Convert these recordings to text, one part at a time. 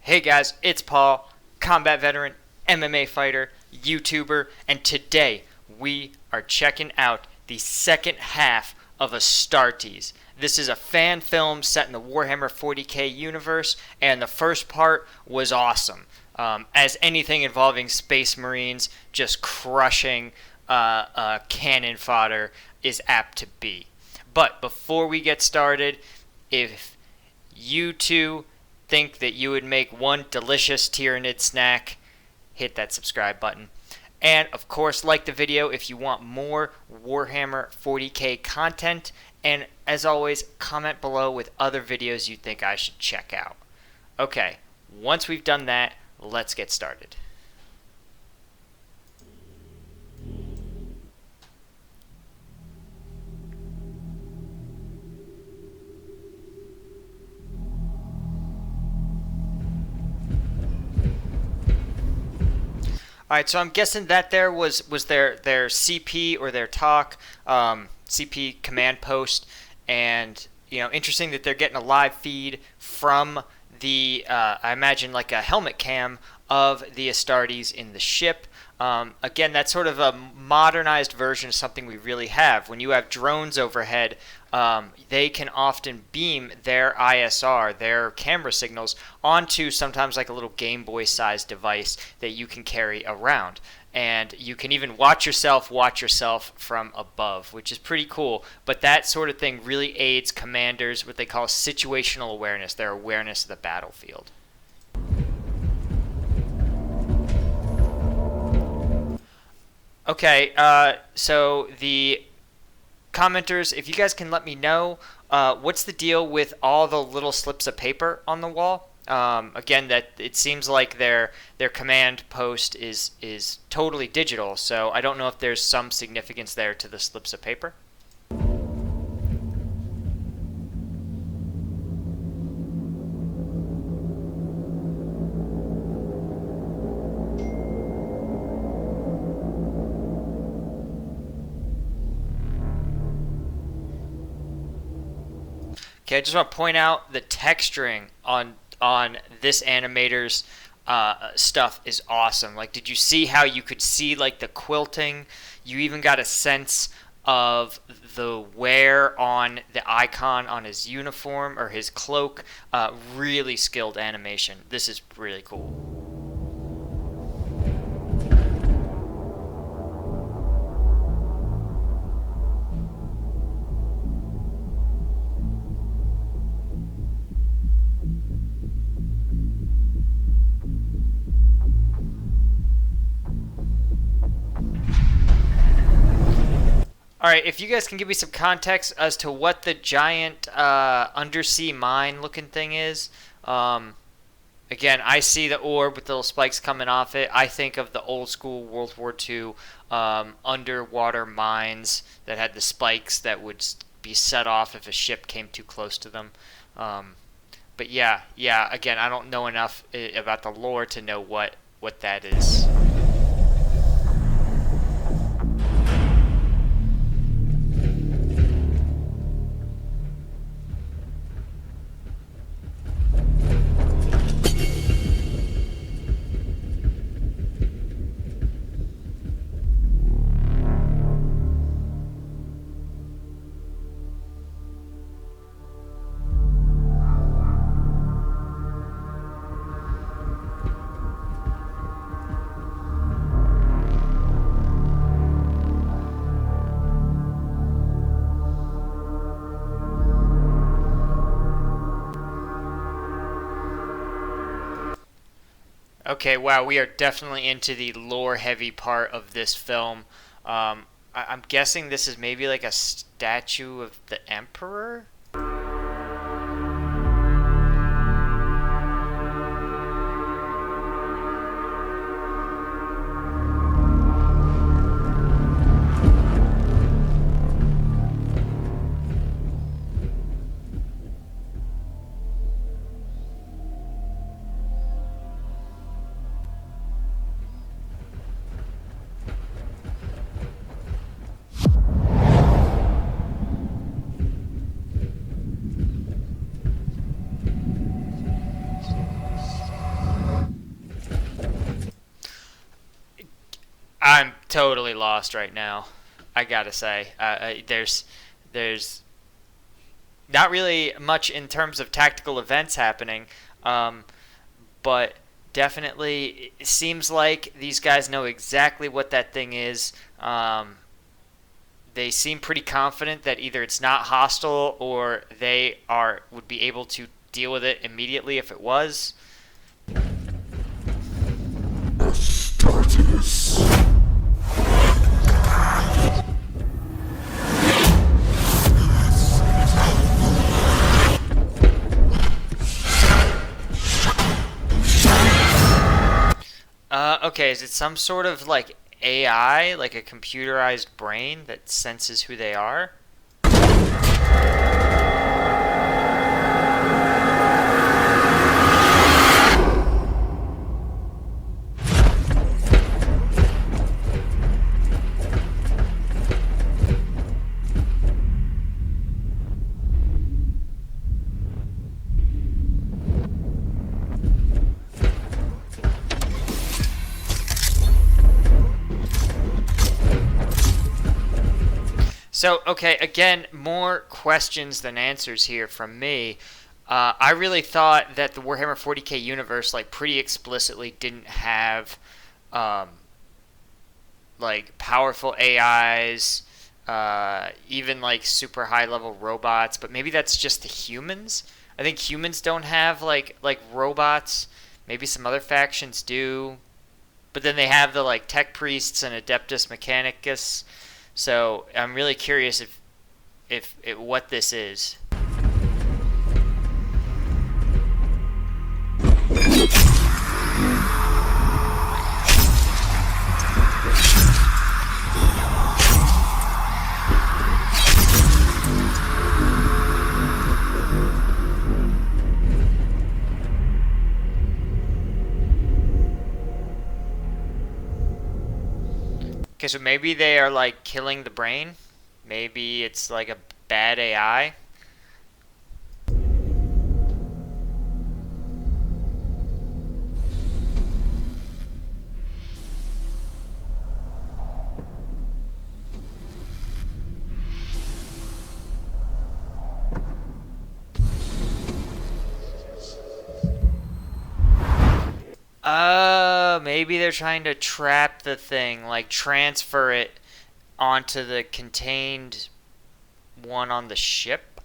Hey guys, it's Paul, combat veteran, MMA fighter, YouTuber, and today we are checking out the second half of Astartes. This is a fan film set in the Warhammer 40k universe, and the first part was awesome. As anything involving Space Marines just crushing cannon fodder is apt to be. But before we get started, if you two think that you would make one delicious Tyranid snack, hit that subscribe button. And of course, like the video if you want more Warhammer 40k content. And as always, comment below with other videos you think I should check out. Okay, once we've done that, let's get started. All right, so I'm guessing that there was their CP or their talk, CP command post, and interesting that they're getting a live feed from the I imagine like a helmet cam of the Astartes in the ship. Again, that's sort of a modernized version of something we really have. When you have drones overhead, they can often beam their ISR, their camera signals, onto sometimes like a little Game Boy sized device that you can carry around. And you can even watch yourself from above, which is pretty cool. But that sort of thing really aids commanders, what they call situational awareness, their awareness of the battlefield. Okay, so the commenters, if you guys can let me know, what's the deal with all the little slips of paper on the wall? Again, that it seems like their command post is totally digital, so I don't know if there's some significance there to the slips of paper. Okay, I just want to point out the texturing on this animator's stuff is awesome. Like, did you see how you could see like the quilting? You even got a sense of the wear on the icon on his uniform or his cloak. Really skilled animation. This is really cool. All right, if you guys can give me some context as to what the giant undersea mine looking thing is. Again, I see the orb with the little spikes coming off it. I think of the old school World War II underwater mines that had the spikes that would be set off if a ship came too close to them. But yeah, again, I don't know enough about the lore to know what that is. Okay, wow, we are definitely into the lore-heavy part of this film. I'm guessing this is maybe like a statue of the Emperor? I'm totally lost right now. I gotta say, there's not really much in terms of tactical events happening, um, but definitely it seems like these guys know exactly what that thing is. They seem pretty confident that either it's not hostile or they are would be able to deal with it immediately if it was. Astartes. Okay, is it some sort of like AI, like a computerized brain that senses who they are? So, okay, again, more questions than answers here from me. I really thought that the Warhammer 40k universe, like, pretty explicitly didn't have, um, like, powerful AIs, even, like, super high-level robots, but maybe that's just the humans? I think humans don't have, like robots. Maybe some other factions do. But then they have the, like, Tech Priests and Adeptus Mechanicus. So I'm really curious if what this is. Okay, so maybe they are like killing the brain. Maybe it's like a bad AI. Maybe they're trying to trap the thing, like transfer it onto the contained one on the ship.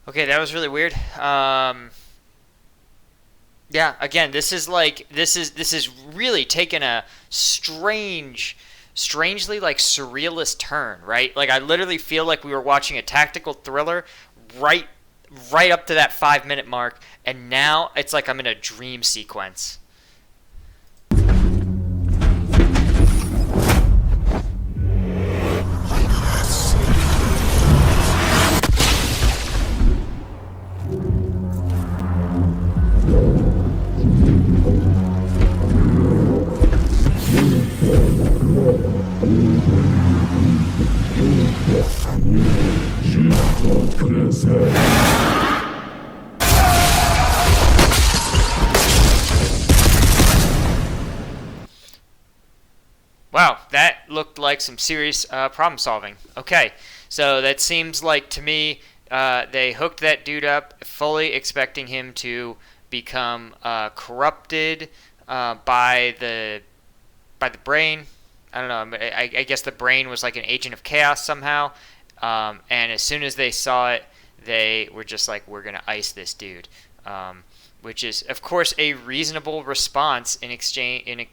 Okay, that was really weird. Yeah, again, this is really taken a strangely like surrealist turn, right? Like I literally feel like we were watching a tactical thriller right right up to that 5 minute mark, and now it's like I'm in a dream sequence. Wow, that looked like some serious problem solving. Okay, so that seems like to me they hooked that dude up, fully expecting him to become corrupted by the brain. I don't know. I guess the brain was like an agent of chaos somehow. And as soon as they saw it, they were just like, "We're gonna ice this dude," which is, of course, a reasonable response in exchange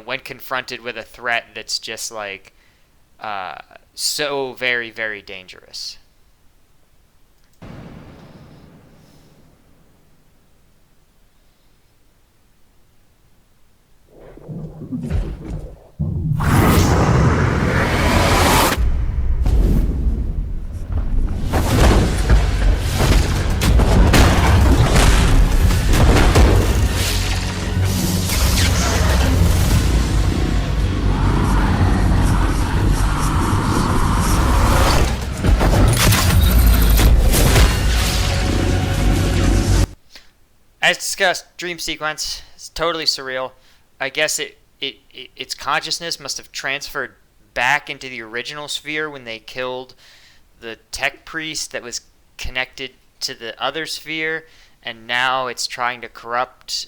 when confronted with a threat that's just like uh, so very very dangerous. As discussed, dream sequence is totally surreal. I guess its consciousness must have transferred back into the original sphere when they killed the tech priest that was connected to the other sphere, and now it's trying to corrupt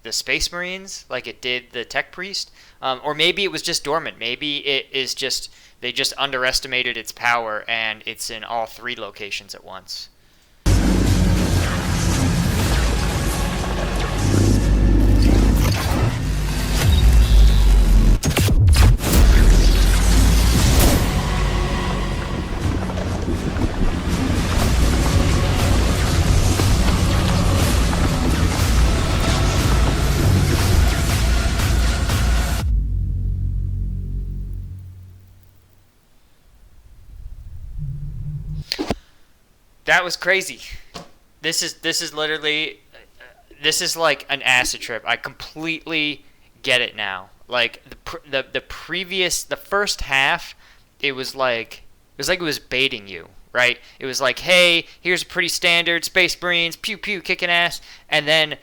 the space marines like it did the tech priest. Or maybe it was just dormant. Maybe it is just they just underestimated its power and it's in all three locations at once. That was crazy. This is literally this is like an acid trip. I completely get it now. Like the first half, it was baiting you, right? It was like, hey, here's a pretty standard Space Marines, pew pew, kicking ass, and then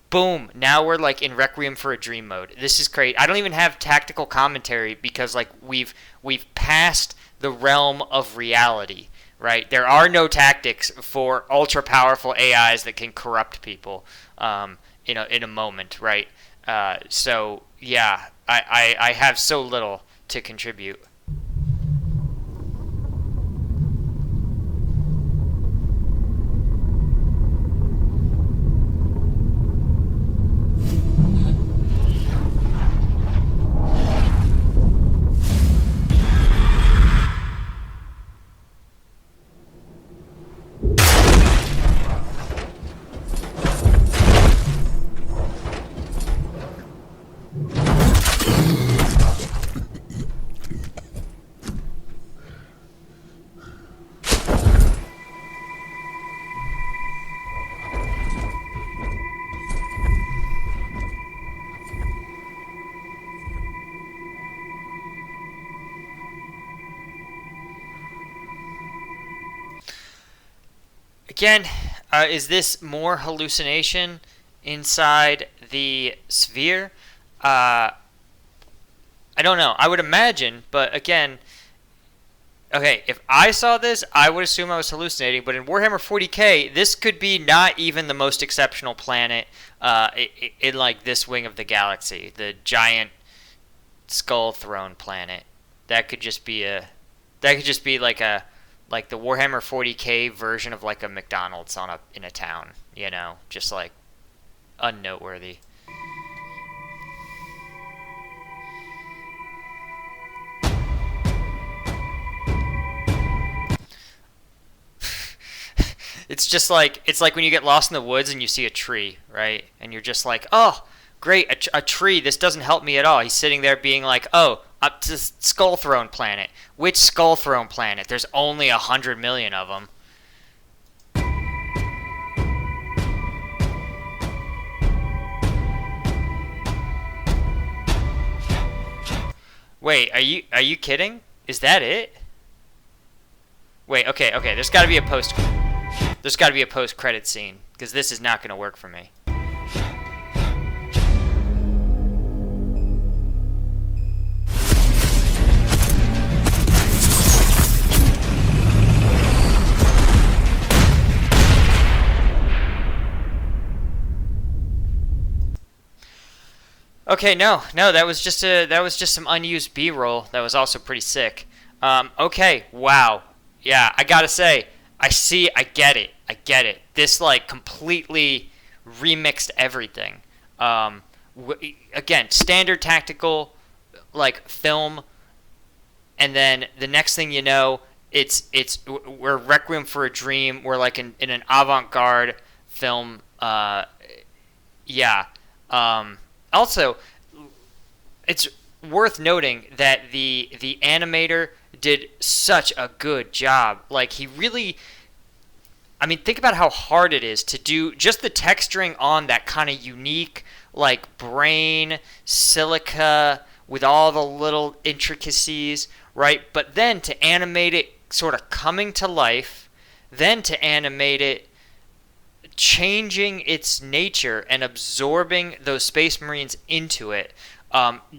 boom, now we're like in Requiem for a Dream mode. This is crazy. I don't even have tactical commentary because like we've passed the realm of reality. Right, there are no tactics for ultra powerful AIs that can corrupt people, in a moment. Right, so yeah, I have so little to contribute. Again, is this more hallucination inside the sphere? I don't know. I would imagine, but again, okay, if I saw this, I would assume I was hallucinating. But in Warhammer 40k, this could be not even the most exceptional planet in like this wing of the galaxy, the giant skull throne planet. That could just be like the Warhammer 40k version of like a McDonald's in a town, just like unnoteworthy. It's like when you get lost in the woods and you see a tree, right? And you're just like, oh, great, a tree. This doesn't help me at all. He's sitting there being like, oh, up to Skull Throne planet. Which Skull Throne planet? There's only 100 million of them. Wait, are you kidding? Is that it? Wait, okay. There's got to be a post credit scene because this is not going to work for me. Okay, no, that was just some unused B-roll. That was also pretty sick. Okay, wow, yeah, I gotta say, I get it. This like completely remixed everything. Again, standard tactical like film, and then the next thing you know, we're Requiem for a Dream. We're like in an avant-garde film. Yeah. Also, it's worth noting that the animator did such a good job. Like, he really, I mean, think about how hard it is to do just the texturing on that kind of unique, like, brain, silica, with all the little intricacies, right? But then to animate it sort of coming to life, then to animate it changing its nature and absorbing those Space Marines into it.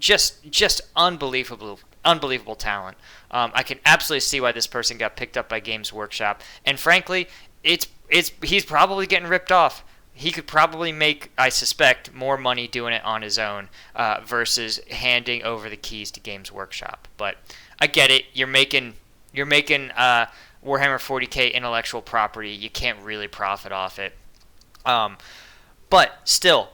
Just unbelievable talent. I can absolutely see why this person got picked up by Games Workshop, and frankly, he's probably getting ripped off. He could probably make, I suspect, more money doing it on his own versus handing over the keys to Games Workshop. But I get it. You're making Warhammer 40k intellectual property. You can't really profit off it. But still,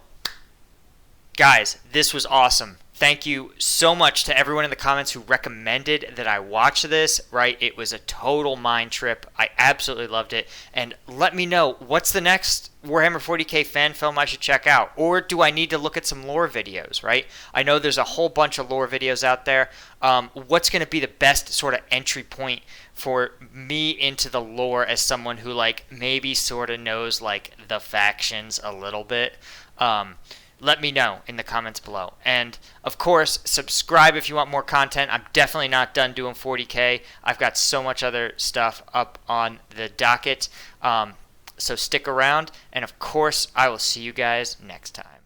guys, this was awesome. Thank you so much to everyone in the comments who recommended that I watch this, right? It was a total mind trip. I absolutely loved it. And let me know, what's the next Warhammer 40k fan film I should check out? Or do I need to look at some lore videos, right? I know there's a whole bunch of lore videos out there. What's going to be the best sort of entry point for me into the lore as someone who, like, maybe sort of knows, like, the factions a little bit? Let me know in the comments below. And, of course, subscribe if you want more content. I'm definitely not done doing 40K. I've got so much other stuff up on the docket. So stick around. And, of course, I will see you guys next time.